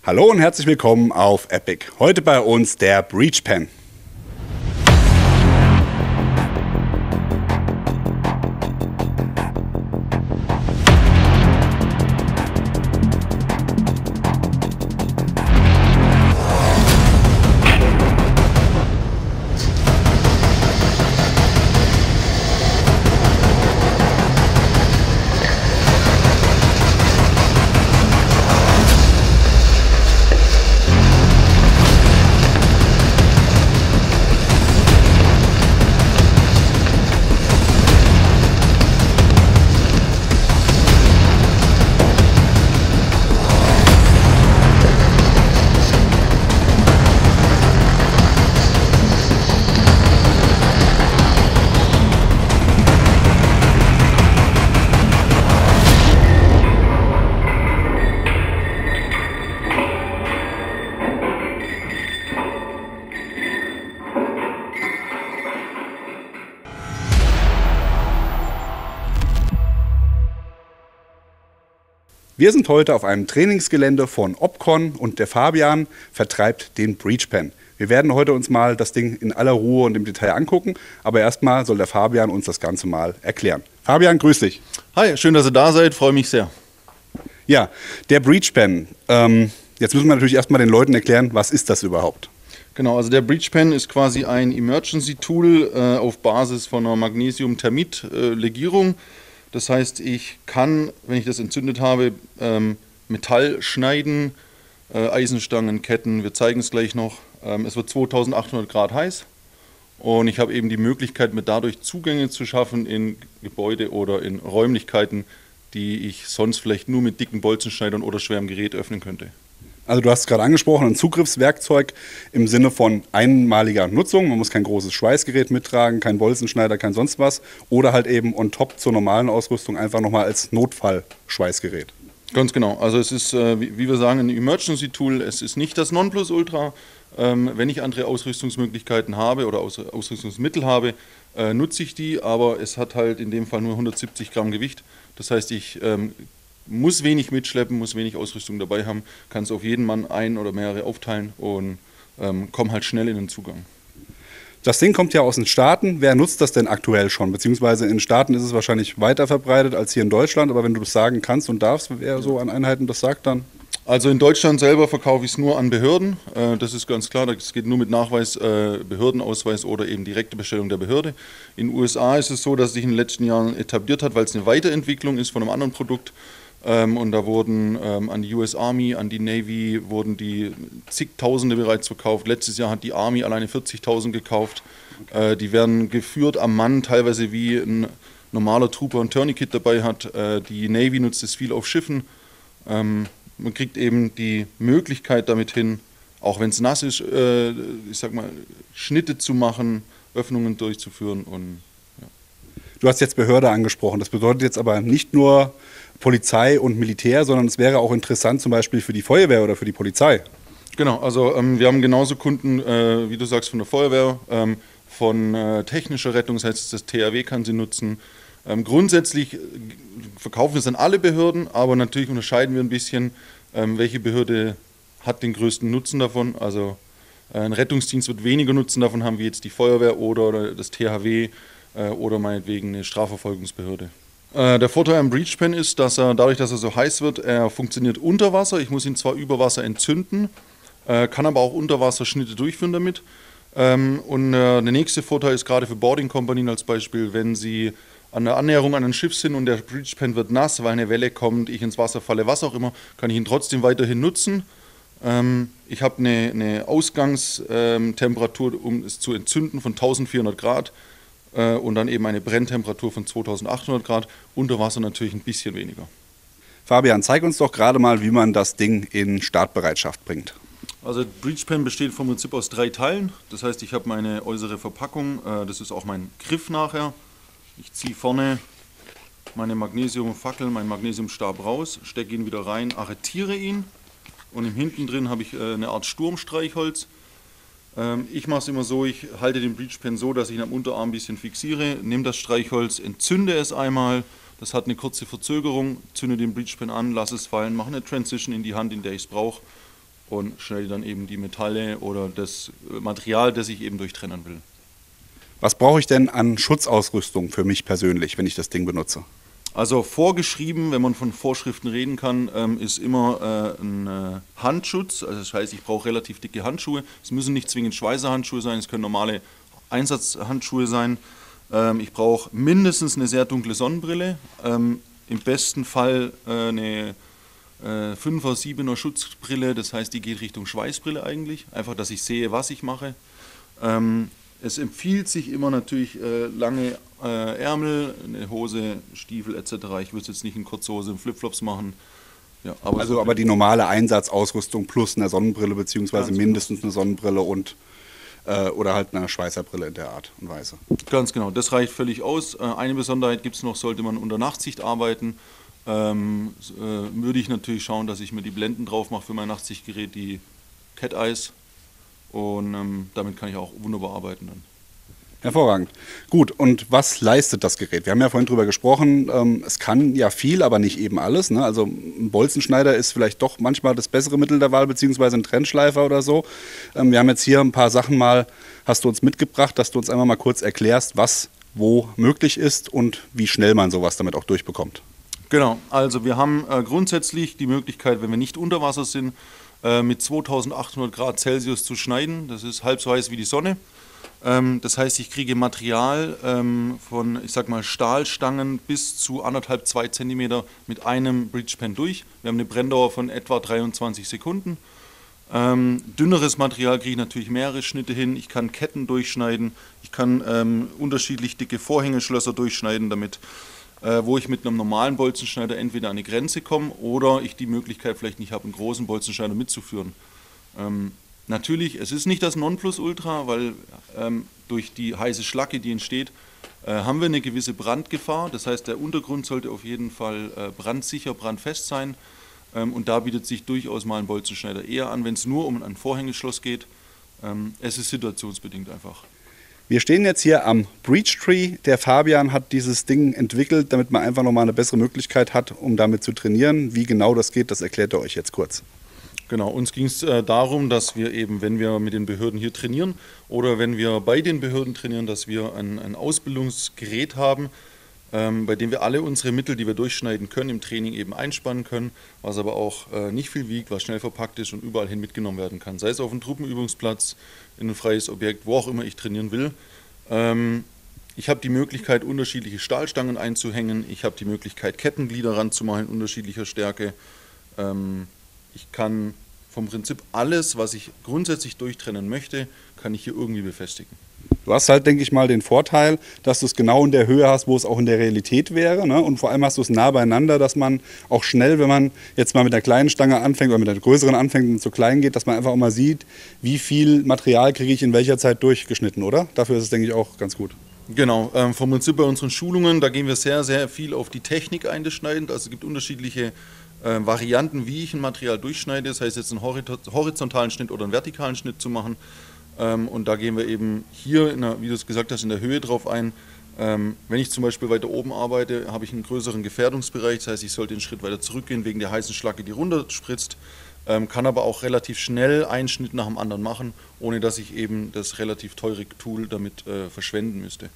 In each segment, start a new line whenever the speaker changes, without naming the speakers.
Hallo und herzlich willkommen auf Epic. Heute bei uns der Breach Pen. Wir sind heute auf einem Trainingsgelände von Opcon und der Fabian vertreibt den Breach Pen. Wir werden heute uns mal das Ding in aller Ruhe und im Detail angucken, aber erstmal soll der Fabian uns das Ganze mal erklären. Fabian, grüß dich.
Hi, schön, dass ihr da seid, freue mich sehr.
Ja, der Breach Pen. Jetzt müssen wir natürlich erstmal den Leuten erklären, was ist das überhaupt?
Genau, also der Breach Pen ist quasi ein Emergency Tool auf Basis von einer Magnesium-Thermit-Legierung. Das heißt, ich kann, wenn ich das entzündet habe, Metall schneiden, Eisenstangen, Ketten, wir zeigen es gleich noch. Es wird 2800 Grad heiß und ich habe eben die Möglichkeit, mir dadurch Zugänge zu schaffen in Gebäude oder in Räumlichkeiten, die ich sonst vielleicht nur mit dicken Bolzenschneidern oder schwerem Gerät öffnen könnte.
Also du hast es gerade angesprochen, ein Zugriffswerkzeug im Sinne von einmaliger Nutzung. Man muss kein großes Schweißgerät mittragen, kein Bolzenschneider, kein sonst was. Oder halt eben on top zur normalen Ausrüstung einfach nochmal als Notfall-Schweißgerät.
Ganz genau. Also es ist, wie wir sagen, ein Emergency-Tool. Es ist nicht das Nonplusultra. Wenn ich andere Ausrüstungsmöglichkeiten habe oder Ausrüstungsmittel habe, nutze ich die. Aber es hat halt in dem Fall nur 170 Gramm Gewicht. Das heißt, ich muss wenig mitschleppen, muss wenig Ausrüstung dabei haben, kann es auf jeden Mann ein oder mehrere aufteilen und komme halt schnell in den Zugang.
Das Ding kommt ja aus den Staaten. Wer nutzt das denn aktuell schon? Beziehungsweise in den Staaten ist es wahrscheinlich weiter verbreitet als hier in Deutschland. Aber wenn du das sagen kannst und darfst, wer so an Einheiten das sagt, dann?
Also in Deutschland selber verkaufe ich es nur an Behörden. Das ist ganz klar, das geht nur mit Nachweis, Behördenausweis oder eben direkte Bestellung der Behörde. In den USA ist es so, dass es sich in den letzten Jahren etabliert hat, weil es eine Weiterentwicklung ist von einem anderen Produkt. Und da wurden an die US Army, an die Navy, wurden die zigtausende bereits verkauft. Letztes Jahr hat die Army alleine 40.000 gekauft. Die werden geführt am Mann, teilweise wie ein normaler Trooper ein Tourniquet dabei hat. Die Navy nutzt es viel auf Schiffen. Man kriegt eben die Möglichkeit damit hin, auch wenn es nass ist, ich sag mal, Schnitte zu machen, Öffnungen durchzuführen. Und, ja.
Du hast jetzt Behörde angesprochen. Das bedeutet jetzt aber nicht nur Polizei und Militär, sondern es wäre auch interessant zum Beispiel für die Feuerwehr oder für die Polizei.
Genau, also wir haben genauso Kunden, wie du sagst, von der Feuerwehr, von technischer Rettung, das heißt, das THW kann sie nutzen. Grundsätzlich verkaufen wir es an alle Behörden, aber natürlich unterscheiden wir ein bisschen, welche Behörde hat den größten Nutzen davon. Also ein Rettungsdienst wird weniger Nutzen davon haben, wie jetzt die Feuerwehr oder das THW oder meinetwegen eine Strafverfolgungsbehörde. Der Vorteil am Breach Pen ist, dass er dadurch, dass er so heiß wird, er funktioniert unter Wasser. Ich muss ihn zwar über Wasser entzünden, kann aber auch unter Wasser Schnitte durchführen damit. Und der nächste Vorteil ist gerade für Boarding-Kompanien als Beispiel, wenn sie an der Annäherung an ein Schiff sind und der Breach Pen wird nass, weil eine Welle kommt, ich ins Wasser falle, was auch immer, kann ich ihn trotzdem weiterhin nutzen. Ich habe eine Ausgangstemperatur, um es zu entzünden, von 1400 Grad. Und dann eben eine Brenntemperatur von 2800 Grad, unter Wasser natürlich ein bisschen weniger.
Fabian, zeig uns doch gerade mal, wie man das Ding in Startbereitschaft bringt.
Also Breach Pen besteht vom Prinzip aus 3 Teilen. Das heißt, ich habe meine äußere Verpackung, das ist auch mein Griff nachher. Ich ziehe vorne meine Magnesiumfackel, meinen Magnesiumstab raus, stecke ihn wieder rein, arretiere ihn und im hinten drin habe ich eine Art Sturmstreichholz. Ich mache es immer so, ich halte den Breach Pen so, dass ich ihn am Unterarm ein bisschen fixiere, nehme das Streichholz, entzünde es einmal, das hat eine kurze Verzögerung, zünde den Breach Pen an, lasse es fallen, mache eine Transition in die Hand, in der ich es brauche und schneide dann eben die Metalle oder das Material, das ich eben durchtrennen will.
Was brauche ich denn an Schutzausrüstung für mich persönlich, wenn ich das Ding benutze?
Also vorgeschrieben, wenn man von Vorschriften reden kann, ist immer ein Handschutz. Also das heißt, ich brauche relativ dicke Handschuhe. Es müssen nicht zwingend Schweißerhandschuhe sein, es können normale Einsatzhandschuhe sein. Ich brauche mindestens eine sehr dunkle Sonnenbrille. Im besten Fall eine 5er, 7er Schutzbrille, das heißt, die geht Richtung Schweißbrille eigentlich. Einfach, dass ich sehe, was ich mache. Es empfiehlt sich immer natürlich lange Ärmel, eine Hose, Stiefel etc. Ich würde es jetzt nicht in Kurzhose, in Flipflops machen. Ja,
aber die normale Einsatzausrüstung plus eine Sonnenbrille beziehungsweise mindestens eine Sonnenbrille und oder halt eine Schweißerbrille in der Art und Weise.
Ganz genau, das reicht völlig aus. Eine Besonderheit gibt es noch, sollte man unter Nachtsicht arbeiten, würde ich natürlich schauen, dass ich mir die Blenden drauf mache für mein Nachtsichtgerät, die Cat Eyes. Und damit kann ich auch wunderbar arbeiten dann.
Hervorragend. Gut, und was leistet das Gerät? Wir haben ja vorhin drüber gesprochen, es kann ja viel, aber nicht eben alles. Ne? Also ein Bolzenschneider ist vielleicht doch manchmal das bessere Mittel der Wahl, beziehungsweise ein Trennschleifer oder so. Wir haben jetzt hier ein paar Sachen mal, hast du uns mitgebracht, dass du uns einmal mal kurz erklärst, was wo möglich ist und wie schnell man sowas damit auch durchbekommt.
Genau, also wir haben grundsätzlich die Möglichkeit, wenn wir nicht unter Wasser sind, mit 2800 Grad Celsius zu schneiden. Das ist halb so heiß wie die Sonne. Das heißt, ich kriege Material von, ich sag mal, Stahlstangen bis zu 1,5, 2 Zentimeter mit einem Bridgepan durch. Wir haben eine Brenndauer von etwa 23 Sekunden. Dünneres Material kriege ich natürlich mehrere Schnitte hin. Ich kann Ketten durchschneiden. Ich kann unterschiedlich dicke Vorhängeschlösser durchschneiden, damit wo ich mit einem normalen Bolzenschneider entweder an eine Grenze komme oder ich die Möglichkeit vielleicht nicht habe, einen großen Bolzenschneider mitzuführen. Natürlich, es ist nicht das Nonplusultra, weil durch die heiße Schlacke, die entsteht, haben wir eine gewisse Brandgefahr. Das heißt, der Untergrund sollte auf jeden Fall brandsicher, brandfest sein. Und da bietet sich durchaus mal ein Bolzenschneider eher an, wenn es nur um ein Vorhängeschloss geht. Es ist situationsbedingt einfach.
Wir stehen jetzt hier am Breach Tree. Der Fabian hat dieses Ding entwickelt, damit man einfach nochmal eine bessere Möglichkeit hat, um damit zu trainieren. Wie genau das geht, das erklärt er euch jetzt kurz.
Genau, uns ging es darum, dass wir eben, wenn wir mit den Behörden hier trainieren oder wenn wir bei den Behörden trainieren, dass wir ein Ausbildungsgerät haben, bei dem wir alle unsere Mittel, die wir durchschneiden können, im Training eben einspannen können, was aber auch nicht viel wiegt, was schnell verpackt ist und überall hin mitgenommen werden kann. Sei es auf einen Truppenübungsplatz, in ein freies Objekt, wo auch immer ich trainieren will. Ich habe die Möglichkeit, unterschiedliche Stahlstangen einzuhängen. Ich habe die Möglichkeit, Kettenglieder ranzumachen in unterschiedlicher Stärke. Ich kann vom Prinzip alles, was ich grundsätzlich durchtrennen möchte, kann ich hier irgendwie befestigen.
Du hast halt, denke ich mal, den Vorteil, dass du es genau in der Höhe hast, wo es auch in der Realität wäre. Ne? Und vor allem hast du es nah beieinander, dass man auch schnell, wenn man jetzt mal mit der kleinen Stange anfängt oder mit der größeren anfängt und zu klein geht, dass man einfach auch mal sieht, wie viel Material kriege ich in welcher Zeit durchgeschnitten, oder? Dafür ist es, denke ich, auch ganz gut.
Genau, vom Prinzip bei unseren Schulungen, da gehen wir sehr, sehr viel auf die Technik ein des Schneidens. Also es gibt unterschiedliche Varianten, wie ich ein Material durchschneide. Das heißt, jetzt einen horizontalen Schnitt oder einen vertikalen Schnitt zu machen. Und da gehen wir eben hier, wie du es gesagt hast, in der Höhe drauf ein. Wenn ich zum Beispiel weiter oben arbeite, habe ich einen größeren Gefährdungsbereich. Das heißt, ich sollte einen Schritt weiter zurückgehen wegen der heißen Schlacke, die runterspritzt. Kann aber auch relativ schnell einen Schnitt nach dem anderen machen, ohne dass ich eben das relativ teure Tool damit verschwenden müsste.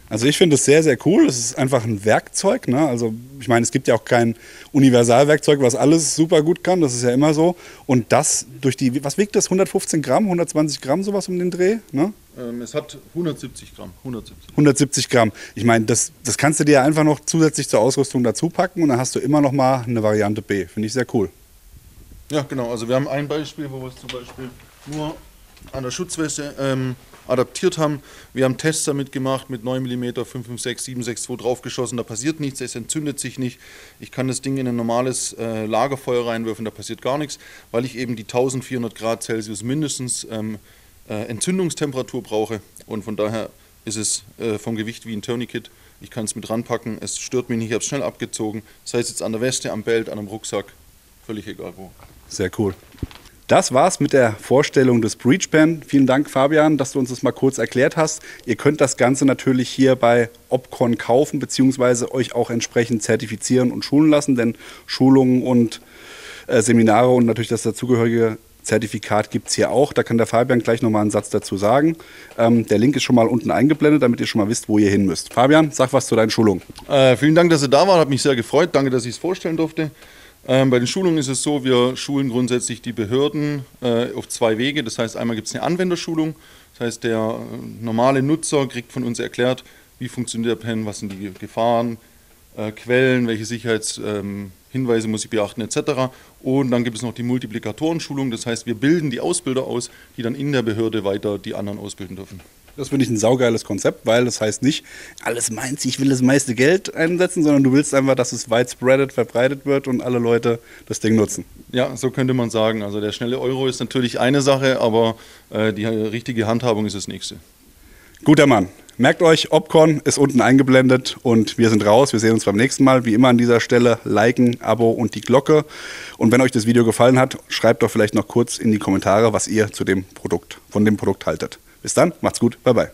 Also ich finde es sehr, sehr cool. Es ist einfach ein Werkzeug. Ne? Also ich meine, es gibt ja auch kein Universalwerkzeug, was alles super gut kann. Das ist ja immer so. Und das durch die, was wiegt das? 115 Gramm, 120 Gramm, sowas um den Dreh? Ne?
Es hat 170 Gramm.
170 Gramm. Ich meine, das kannst du dir einfach noch zusätzlich zur Ausrüstung dazu packen und dann hast du immer noch mal eine Variante B. Finde ich sehr cool.
Ja, genau. Also wir haben ein Beispiel, wo wir es zum Beispiel nur an der Schutzweste adaptiert haben. Wir haben Tests damit gemacht mit 9 mm, 556, 762 draufgeschossen, da passiert nichts, es entzündet sich nicht. Ich kann das Ding in ein normales Lagerfeuer reinwerfen, da passiert gar nichts, weil ich eben die 1400 Grad Celsius mindestens Entzündungstemperatur brauche und von daher ist es vom Gewicht wie ein Tourniquet. Ich kann es mit ranpacken, es stört mich nicht, ich habe es schnell abgezogen. Das heißt jetzt an der Weste, am Belt, an einem Rucksack, völlig egal wo.
Sehr cool. Das war's mit der Vorstellung des Breachpan. Vielen Dank, Fabian, dass du uns das mal kurz erklärt hast. Ihr könnt das Ganze natürlich hier bei Opcon kaufen, beziehungsweise euch auch entsprechend zertifizieren und schulen lassen, denn Schulungen und Seminare und natürlich das dazugehörige Zertifikat gibt es hier auch. Da kann der Fabian gleich nochmal einen Satz dazu sagen. Der Link ist schon mal unten eingeblendet, damit ihr schon mal wisst, wo ihr hin müsst. Fabian, sag was zu deinen Schulungen.
Vielen Dank, dass ihr da wart. Hat mich sehr gefreut. Danke, dass ich es vorstellen durfte. Bei den Schulungen ist es so, wir schulen grundsätzlich die Behörden auf 2 Wege. Das heißt, einmal gibt es eine Anwenderschulung. Das heißt, der normale Nutzer kriegt von uns erklärt, wie funktioniert der PEN, was sind die Gefahren, Quellen, welche Sicherheitshinweise muss ich beachten etc. Und dann gibt es noch die Multiplikatoren-Schulung, das heißt, wir bilden die Ausbilder aus, die dann in der Behörde weiter die anderen ausbilden dürfen.
Das finde ich ein saugeiles Konzept, weil das heißt nicht, alles meins, ich will das meiste Geld einsetzen, sondern du willst einfach, dass es widespread verbreitet wird und alle Leute das Ding nutzen.
Ja, so könnte man sagen. Also der schnelle Euro ist natürlich eine Sache, aber die richtige Handhabung ist das nächste.
Guter Mann. Merkt euch, Opcon ist unten eingeblendet und wir sind raus. Wir sehen uns beim nächsten Mal. Wie immer an dieser Stelle liken, Abo und die Glocke. Und wenn euch das Video gefallen hat, schreibt doch vielleicht noch kurz in die Kommentare, was ihr von dem Produkt haltet. Bis dann, macht's gut, bye bye.